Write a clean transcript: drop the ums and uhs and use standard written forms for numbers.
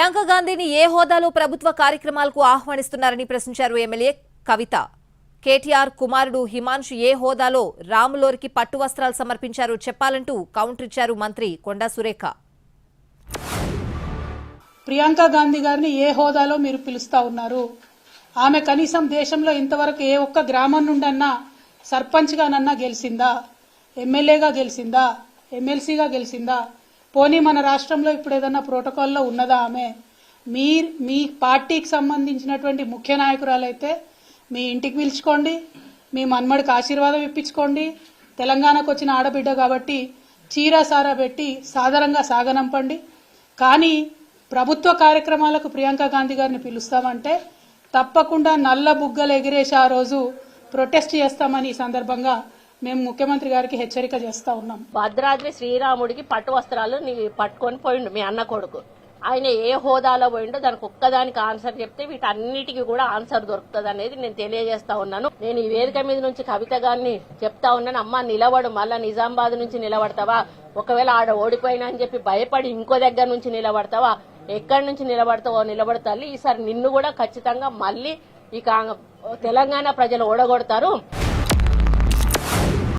ప్రియాంక గాంధీని ఏ హోదాలో ప్రభుత్వ కార్యక్రమాలకు ఆహ్వానిస్తున్నారని ప్రశ్నించారు ఎమ్మెల్యే కవిత. కేటీఆర్ కుమారుడు హిమాన్షు ఏ హోదాలో రాములోరికి పట్టు వస్త్రాలు సమర్పించారో చెప్పాలంటూ కౌంటర్ ఇచ్చారు మంత్రి కొండా సురేఖ. ప్రియాంక గాంధీ గారిని ఏ హోదాలో మీరు పిలుస్తా ఉన్నారు? ఆమె కనీసం దేశంలో ఇంతవరకు ఏ ఒక్క గ్రామం నుండన్నా సర్పంచ్గానన్నా గెలిచిందా? ఎమ్మెల్యేగా గెలిచిందా? ఎమ్మెల్సీగా గెలిచిందా? పోనీ మన రాష్ట్రంలో ఇప్పుడు ఏదన్నా ప్రోటోకాల్లో ఉన్నదా ఆమె? మీ పార్టీకి సంబంధించినటువంటి ముఖ్య నాయకురాలైతే మీ ఇంటికి పిలుచుకోండి, మీ మన్మడికి ఆశీర్వాదం ఇప్పించుకోండి. తెలంగాణకు వచ్చిన ఆడబిడ్డ కాబట్టి చీరా సారా పెట్టి సాధారణంగా సాగనంపండి. కానీ ప్రభుత్వ కార్యక్రమాలకు ప్రియాంక గాంధీ గారిని పిలుస్తామంటే తప్పకుండా నల్ల బుగ్గలు ఎగిరేసి ఆ రోజు ప్రొటెస్ట్ చేస్తామని ఈ సందర్భంగా మేము ముఖ్యమంత్రి గారికి హెచ్చరిక చేస్తా ఉన్నాం. భద్రాద్రి శ్రీరాముడికి పట్టు వస్త్రాలు పట్టుకొని పోయిండు మీ అన్న కొడుకు. ఆయన ఏ హోదాలో పోయిండో దానికి ఒక్కదానికి ఆన్సర్ చెప్తే వీటన్నిటికీ కూడా ఆన్సర్ దొరుకుతుంది అనేది నేను తెలియజేస్తా ఉన్నాను. నేను ఈ వేదిక మీద నుంచి కవిత గారిని చెప్తా ఉన్నాను, అమ్మ నిలబడు, మళ్ళా నిజామాబాద్ నుంచి నిలబడతావా? ఒకవేళ ఆడ ఓడిపోయినా అని చెప్పి భయపడి ఇంకో దగ్గర నుంచి నిలబడతావా? ఎక్కడి నుంచి నిలబడతావో నిలబడతాలి. ఈసారి నిన్ను కూడా ఖచ్చితంగా మళ్ళీ ఈ తెలంగాణ ప్రజలు ఓడగొడతారు.